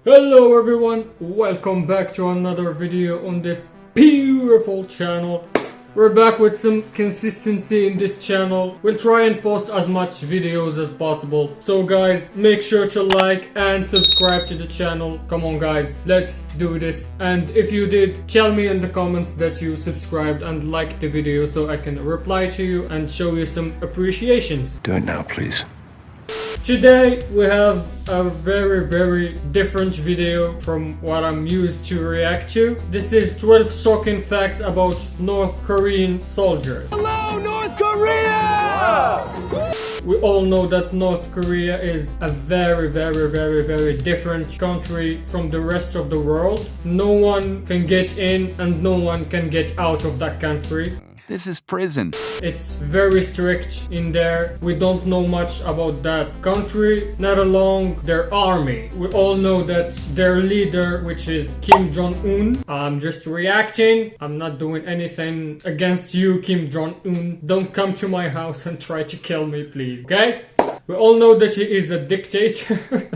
Hello everyone, welcome back to another video on this beautiful channel. We're back with some consistency in this channel. We'll try and post as much videos as possible. So guys, make sure to like and subscribe to the channel. Come on guys, let's do this. And if you did, tell me in the comments that you subscribed and liked the video so I can reply to you and show you some appreciations. Do it now, please. Today we have a very different video from what I'm used to react to. This is 12 shocking facts about North Korean soldiers. Hello, North Korea! We all know that North Korea is a very different country from the rest of the world. No one can get in and no one can get out of that country. This is prison. It's very strict in there. We don't know much about that country, not along their army. We all know that their leader, which is Kim Jong-un. I'm just reacting. I'm not doing anything against you, Kim Jong-un. Don't come to my house and try to kill me, please, okay? We all know that he is a dictator.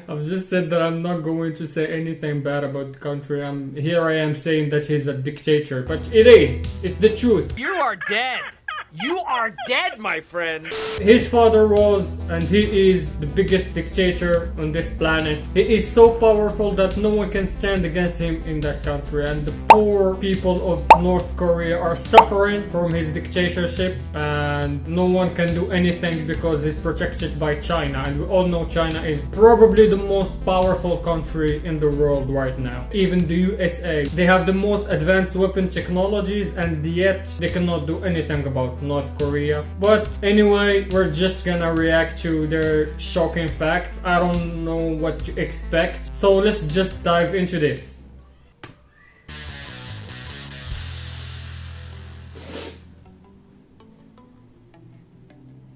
I've just said that I'm not going to say anything bad about the country. I am saying that he's a dictator, but it's the truth. You are dead! You are dead, my friend! His father was, and he is, the biggest dictator on this planet. He is so powerful that no one can stand against him in that country, and the poor people of North Korea are suffering from his dictatorship, and no one can do anything because he's protected by China, and we all know China is probably the most powerful country in the world right now. Even the USA. They have the most advanced weapon technologies, and yet they cannot do anything about North Korea. But anyway, we're just gonna react to their shocking facts. I don't know what to expect, so let's just dive into this.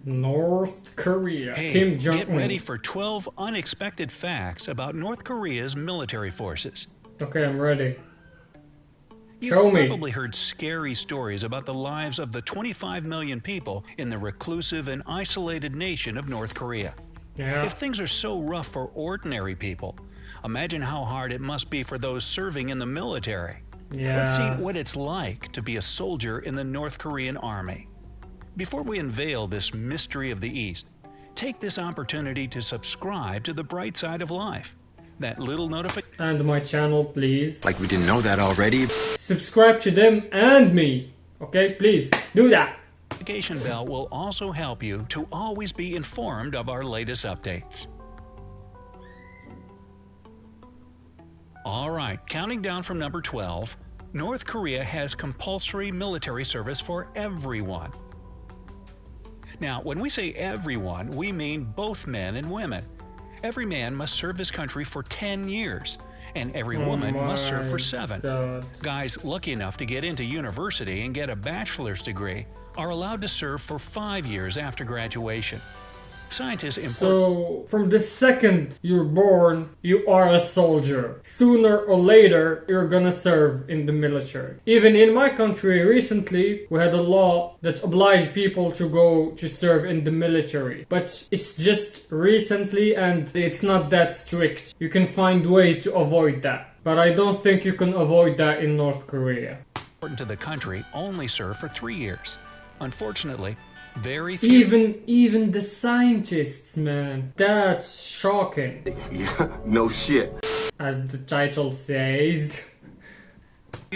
North Korea. Hey, Kim Jong-un. get ready for 12 unexpected facts about North Korea's military forces. Okay, I'm ready. You've probably heard scary stories about the lives of the 25 million people in the reclusive and isolated nation of North Korea. Yeah. If things are so rough for ordinary people, imagine how hard it must be for those serving in the military. Yeah. Let's see what it's like to be a soldier in the North Korean army. Before we unveil this mystery of the East, take this opportunity to subscribe to the bright side of life. That little notification And my channel, please. Like we didn't know that already. Subscribe to them and me. Okay, please do that. bell will also help you to always be informed of our latest updates. Alright, counting down from number 12, North Korea has compulsory military service for everyone. Now, when we say everyone, we mean both men and women. Every man must serve his country for 10 years, and every woman must serve for 7. God. Guys lucky enough to get into university and get a bachelor's degree are allowed to serve for 5 years after graduation. Scientists So, from the second you're born, you are a soldier. Sooner or later, you're gonna serve in the military. Even in my country, recently, we had a law that obliged people to go to serve in the military. But it's just recently and it's not that strict. You can find ways to avoid that. But I don't think you can avoid that in North Korea. important to the country only serve for 3 years. Unfortunately, very few Even the scientists, man. That's shocking. Yeah, no shit. As the title says.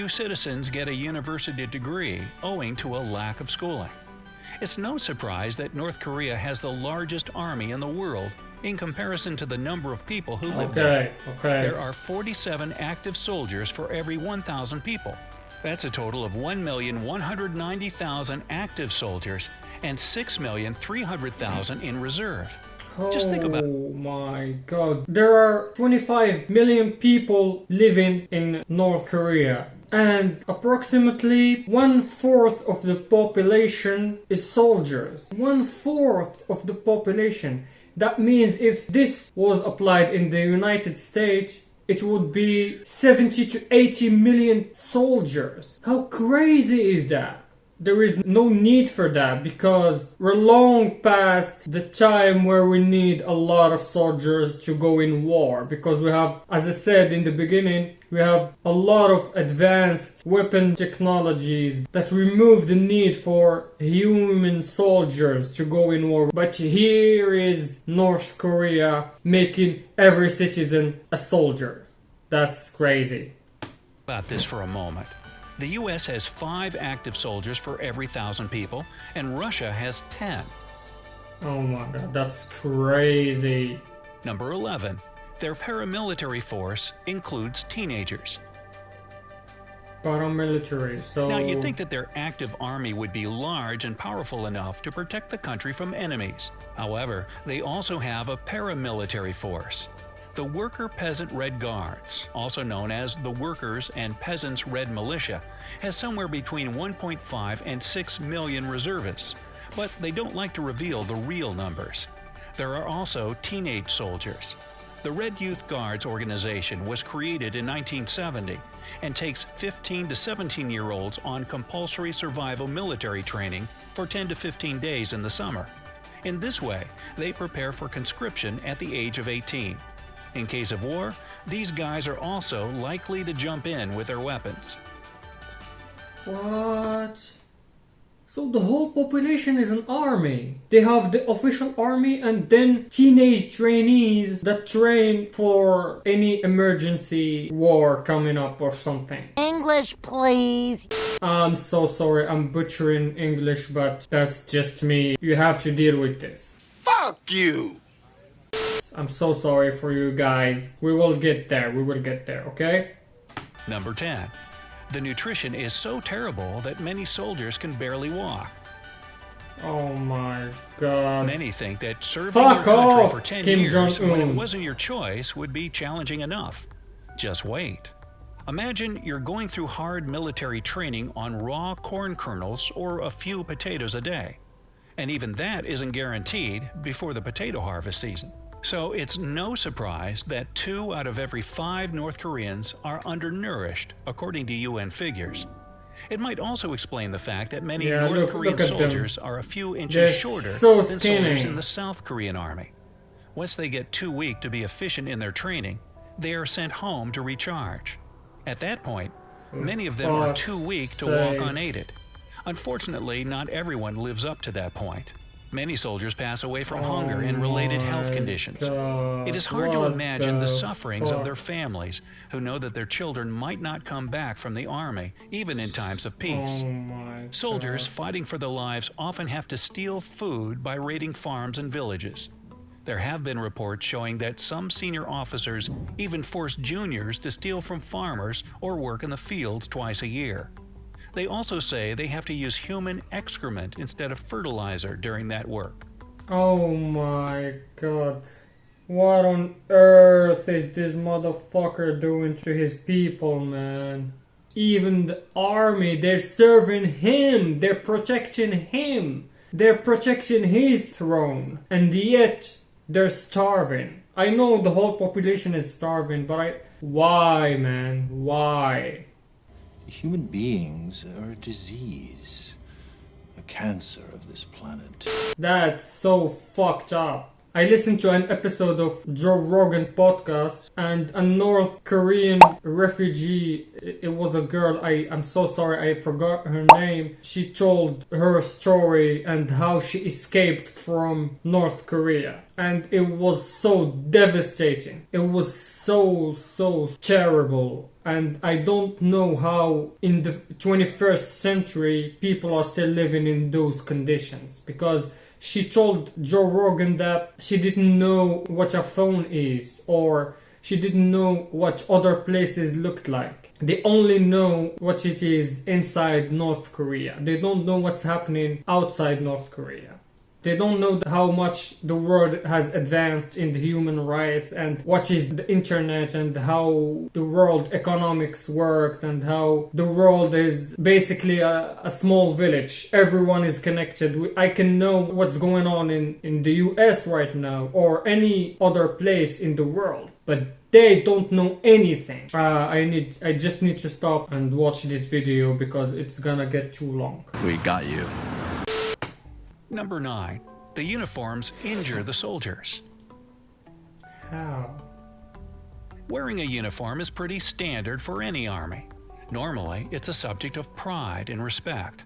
citizens get a university degree owing to a lack of schooling. It's no surprise that North Korea has the largest army in the world in comparison to the number of people who live there. There are 47 active soldiers for every 1,000 people. That's a total of 1,190,000 active soldiers and 6,300,000 in reserve. Just think about it. Oh my god. There are 25 million people living in North Korea. And approximately 1/4 of the population is soldiers. 1/4 of the population. That means if this was applied in the United States, it would be 70 to 80 million soldiers. How crazy is that? there is no need for that because we're long past the time where we need a lot of soldiers to go in war, because we have, as I said in the beginning, we have a lot of advanced weapon technologies that remove the need for human soldiers to go in war. But here is North Korea making every citizen a soldier. That's crazy. About this for a moment. The US has 5 active soldiers for every 1,000 people, and Russia has 10. Oh my god, that's crazy. Number 11. Their paramilitary force includes teenagers. Paramilitary, so... Now, you'd think that their active army would be large and powerful enough to protect the country from enemies. However, they also have a paramilitary force. The Worker Peasant Red Guards, also known as the Workers and Peasants Red Militia, has somewhere between 1.5 and 6 million reservists, but they don't like to reveal the real numbers. There are also teenage soldiers. The Red Youth Guards organization was created in 1970 and takes 15 to 17-year-olds on compulsory survival military training for 10 to 15 days in the summer. In this way, they prepare for conscription at the age of 18. In case of war, these guys are also likely to jump in with their weapons. What? So the whole population is an army. They have the official army and then teenage trainees that train for any emergency war coming up or something. English, please. I'm so sorry, I'm butchering English, but that's just me. You have to deal with this. Fuck you! I'm so sorry for you guys. We will get there, okay? Number 10. The nutrition is so terrible that many soldiers can barely walk. Oh my god. Many think that serving Fuck your country off, for 10 Kim years when it Jong-un. wasn't your choice would be challenging enough. Just wait. Imagine you're going through hard military training on raw corn kernels or a few potatoes a day. And even that isn't guaranteed before the potato harvest season. So it's no surprise that 2 out of every 5 North Koreans are undernourished, according to UN figures. It might also explain the fact that many North Korean look at them. soldiers are a few inches They're shorter so than skinny. soldiers in the South Korean army. Once they get too weak to be efficient in their training, they are sent home to recharge. At that point, many of them are too weak to walk unaided. Unfortunately, not everyone lives up to that point. Many soldiers pass away from hunger and related health conditions. God. It is hard to What imagine the the sufferings of fuck? their families who know that their children might not come back from the army, even in times of peace. Oh my Soldiers god. fighting for their lives often have to steal food by raiding farms and villages. There have been reports showing that some senior officers even force juniors to steal from farmers or work in the fields twice a year. They also say they have to use human excrement instead of fertilizer during that work. Oh my god. What on earth is this motherfucker doing to his people, man? Even the army, they're serving him. They're protecting him. They're protecting his throne. And yet, they're starving. I know the whole population is starving, but why, man? Why? Human beings are a disease, a cancer of this planet. That's so fucked up. I listened to an episode of Joe Rogan podcast, and a North Korean refugee, it was a girl, I'm so sorry, I forgot her name. She told her story and how she escaped from North Korea. And it was so devastating. It was so terrible. And I don't know how in the 21st century people are still living in those conditions. Because she told Joe Rogan that she didn't know what a phone is, or she didn't know what other places looked like. They only know what it is inside North Korea. They don't know what's happening outside North Korea. They don't know how much the world has advanced in the human rights and what is the internet and how the world economics works and how the world is basically a small village. Everyone is connected. I can know what's going on in the US right now or any other place in the world. But they don't know anything. I just need to stop and watch this video because it's gonna get too long. We got you. Number 9. The uniforms injure the soldiers. How? Wearing a uniform is pretty standard for any army. Normally, it's a subject of pride and respect.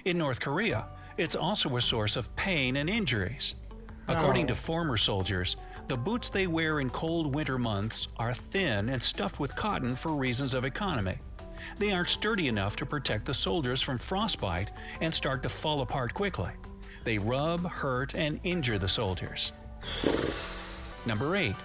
In North Korea, it's also a source of pain and injuries. According to former soldiers, the boots they wear in cold winter months are thin and stuffed with cotton for reasons of economy. They aren't sturdy enough to protect the soldiers from frostbite and start to fall apart quickly. They rub, hurt, and injure the soldiers. Number 8.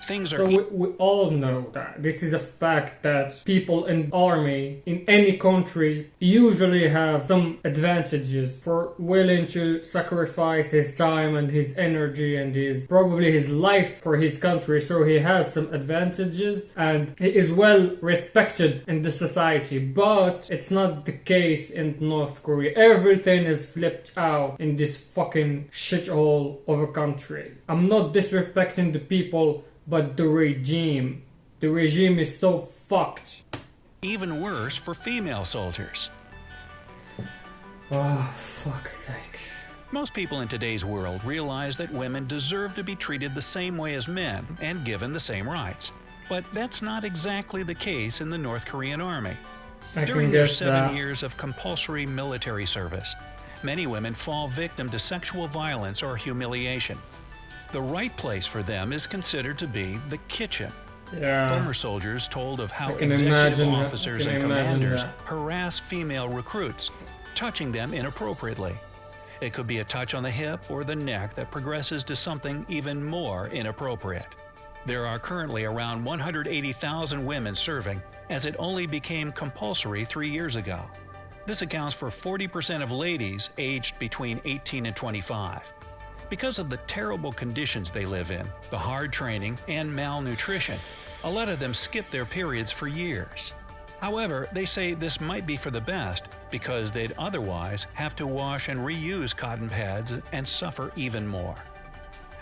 Things are... So we all know that. This is a fact that people in the army in any country usually have some advantages for willing to sacrifice his time and his energy and probably his life for his country. So he has some advantages and he is well respected in the society. But it's not the case in North Korea. Everything is flipped out in this fucking shithole of a country. I'm not disrespecting the people, but the regime. The regime is so fucked. Even worse for female soldiers. Oh, fuck's sake. Most people in today's world realize that women deserve to be treated the same way as men and given the same rights. But that's not exactly the case in the North Korean army. During their 7 years of compulsory military service, many women fall victim to sexual violence or humiliation. The right place for them is considered to be the kitchen. Yeah. Former soldiers told of how can executive imagine officers that. and I can imagine commanders that. harass female recruits, touching them inappropriately. It could be a touch on the hip or the neck that progresses to something even more inappropriate. There are currently around 180,000 women serving, as it only became compulsory 3 years ago. This accounts for 40% of ladies aged between 18 and 25. Because of the terrible conditions they live in, the hard training, and malnutrition, a lot of them skip their periods for years. However, they say this might be for the best because they'd otherwise have to wash and reuse cotton pads and suffer even more.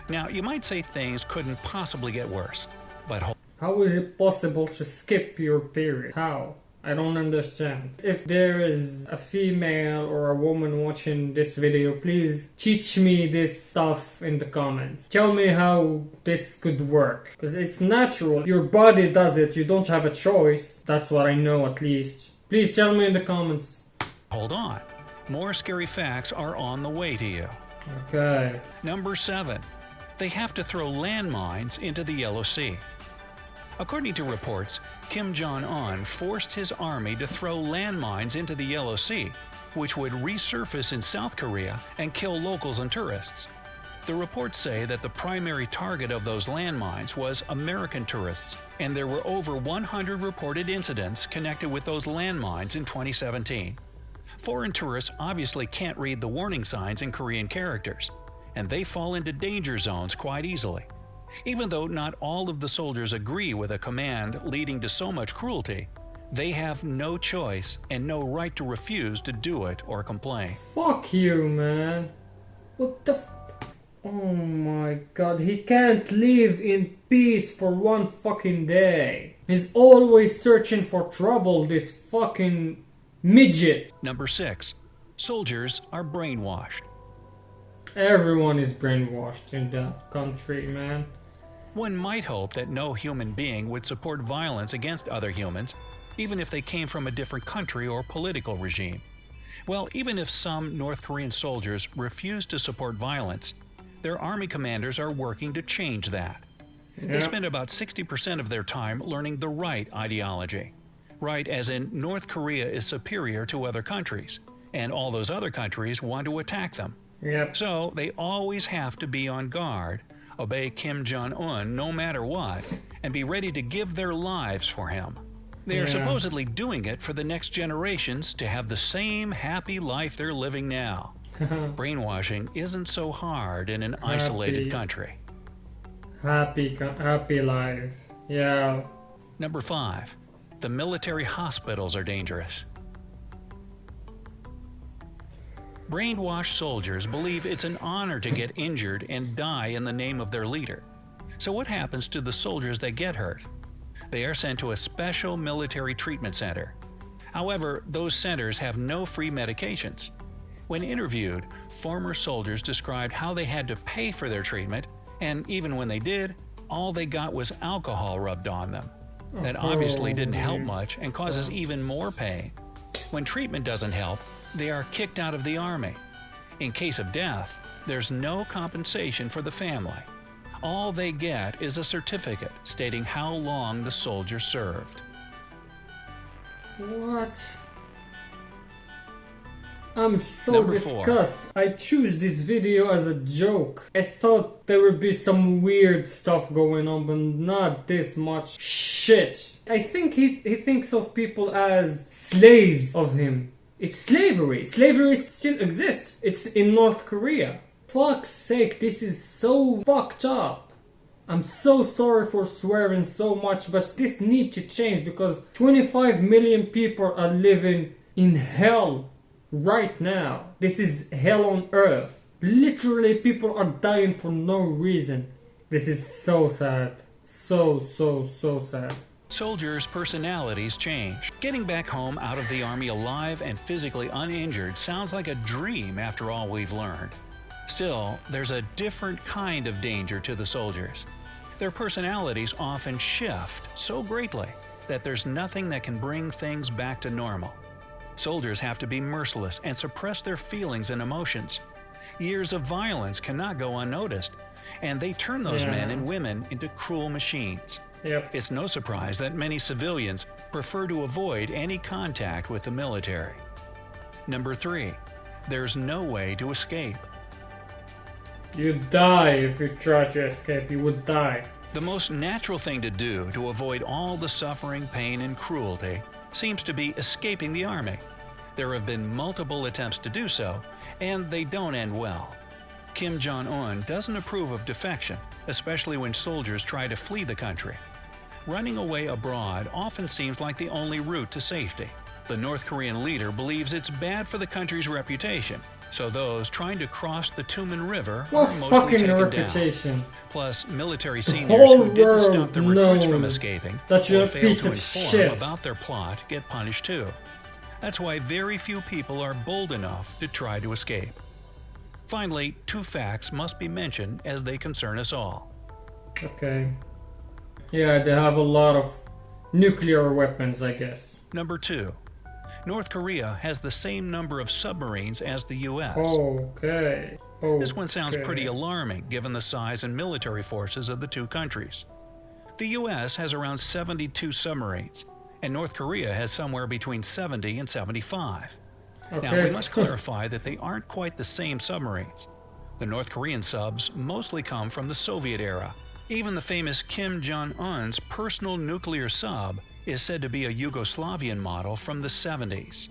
Now, you might say things couldn't possibly get worse, but how is it possible to skip your period? How? I don't understand. If there is a female or a woman watching this video, please teach me this stuff in the comments. Tell me how this could work. Because it's natural. Your body does it. You don't have a choice. That's what I know at least. Please tell me in the comments. hold on. More scary facts are on the way to you. Okay. Number 7. They have to throw landmines into the Yellow Sea. According to reports, Kim Jong-un forced his army to throw landmines into the Yellow Sea, which would resurface in South Korea and kill locals and tourists. The reports say that the primary target of those landmines was American tourists, and there were over 100 reported incidents connected with those landmines in 2017. Foreign tourists obviously can't read the warning signs in Korean characters, and they fall into danger zones quite easily. Even though not all of the soldiers agree with a command leading to so much cruelty, they have no choice and no right to refuse to do it or complain. Fuck you, man. What the oh my god, he can't live in peace for one fucking day. He's always searching for trouble, this fucking midget. Number 6. Soldiers are brainwashed. Everyone is brainwashed in that country, man. One might hope that no human being would support violence against other humans, even if they came from a different country or political regime. Well, even if some North Korean soldiers refuse to support violence, their army commanders are working to change that. They spend about 60% of their time learning the right ideology. Right as in North Korea is superior to other countries, and all those other countries want to attack them. Yep. So they always have to be on guard, obey Kim Jong-un no matter what, and be ready to give their lives for him. They are supposedly doing it for the next generations to have the same happy life they're living now. Brainwashing isn't so hard in an isolated country. Happy life. Yeah. Number 5. The military hospitals are dangerous. Brainwashed soldiers believe it's an honor to get injured and die in the name of their leader. So what happens to the soldiers that get hurt? They are sent to a special military treatment center. However, those centers have no free medications. When interviewed, former soldiers described how they had to pay for their treatment, and even when they did, all they got was alcohol rubbed on them. That obviously didn't help much and causes even more pain. When treatment doesn't help, they are kicked out of the army. In case of death, there's no compensation for the family. All they get is a certificate stating how long the soldier served. What? I'm so Number 4. disgusted. I choose this video as a joke. I thought there would be some weird stuff going on, but not this much shit. I think he thinks of people as slaves of him. It's slavery. Slavery still exists. It's in North Korea. Fuck's sake, this is so fucked up. I'm so sorry for swearing so much, but this needs to change because 25 million people are living in hell right now. This is hell on earth. Literally, people are dying for no reason. This is so sad. So sad. Soldiers' personalities change. Getting back home out of the army alive and physically uninjured sounds like a dream after all we've learned. Still, there's a different kind of danger to the soldiers. Their personalities often shift so greatly that there's nothing that can bring things back to normal. Soldiers have to be merciless and suppress their feelings and emotions. Years of violence cannot go unnoticed, and they turn those men and women into cruel machines. Yep. It's no surprise that many civilians prefer to avoid any contact with the military. Number 3. There's no way to escape. You die if you try to escape. You would die. The most natural thing to do to avoid all the suffering, pain, and cruelty seems to be escaping the army. There have been multiple attempts to do so, and they don't end well. Kim Jong-un doesn't approve of defection, especially when soldiers try to flee the country. Running away abroad often seems like the only route to safety. The North Korean leader believes it's bad for the country's reputation, so those trying to cross the Tumen River What are mostly fucking taken reputation? down. Plus, military The seniors whole who didn't stop world the recruits from knows escaping that you're or a failed piece to of inform shit. about their plot get punished too. That's why very few people are bold enough to try to escape. Finally, 2 facts must be mentioned as they concern us all. Okay. Yeah, they have a lot of nuclear weapons, I guess. Number 2. North Korea has the same number of submarines as the U.S. Okay. This one sounds pretty alarming given the size and military forces of the two countries. The U.S. has around 72 submarines, and North Korea has somewhere between 70 and 75. Okay. Now, we must clarify that they aren't quite the same submarines. The North Korean subs mostly come from the Soviet era. Even the famous Kim Jong-un's personal nuclear sub is said to be a Yugoslavian model from the 70s.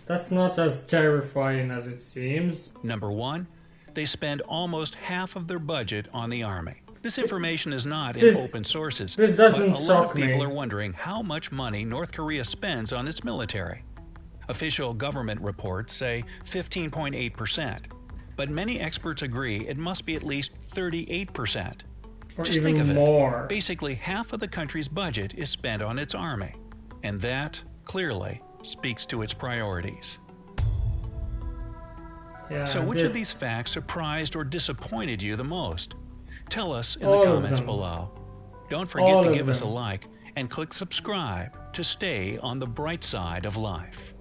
That's not as terrifying as it seems. Number 1. They spend almost half of their budget on the army. This information is not in open sources, this doesn't but a lot of shock me. people are wondering how much money North Korea spends on its military. Official government reports say 15.8%, but many experts agree it must be at least 38%. Or Just even think of more. it. Basically, half of the country's budget is spent on its army, and that, clearly, speaks to its priorities. Yeah, So which of these facts surprised or disappointed you the most? Tell us in the All of comments them. below. Don't forget All to of give us a them. like and click subscribe to stay on the bright side of life.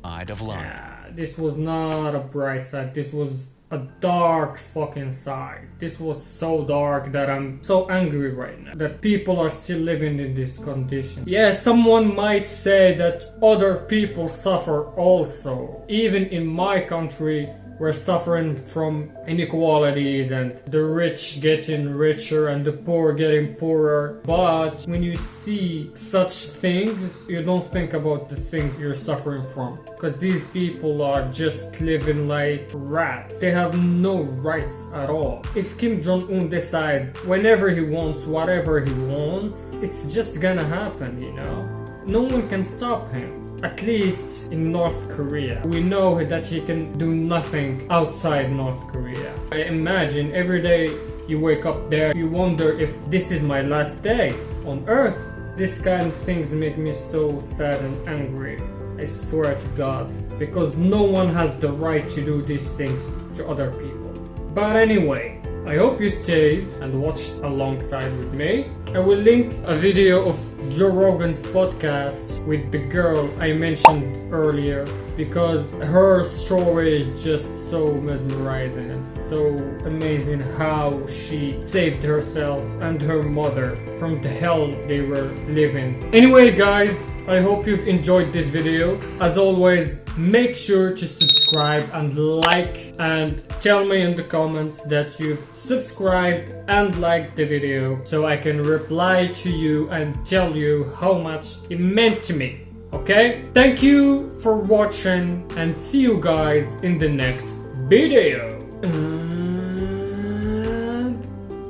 Yeah, this was not a bright side. This was a dark fucking side. This was so dark that I'm so angry right now that people are still living in this condition. Yeah, someone might say that other people suffer also. Even in my country, we're suffering from inequalities and the rich getting richer and the poor getting poorer. But when you see such things, you don't think about the things you're suffering from, because these people are just living like rats. They have no rights at all. If Kim Jong-un decides whenever he wants, whatever he wants, it's just gonna happen, you know? No one can stop him. At least in North Korea. We know that he can do nothing outside North Korea. I imagine every day you wake up there, you wonder if this is my last day on Earth. This kind of things make me so sad and angry. I swear to God. Because no one has the right to do these things to other people. But anyway, I hope you stayed and watched alongside with me. I will link a video of Joe Rogan's podcast with the girl I mentioned earlier, because her story is just so mesmerizing and so amazing how she saved herself and her mother from the hell they were living. Anyway guys, I hope you've enjoyed this video. As always, make sure to subscribe and like, and tell me in the comments that you've subscribed and liked the video so I can reply to you and tell you how much it meant to me. Okay? Thank you for watching and see you guys in the next video. And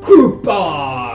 goodbye!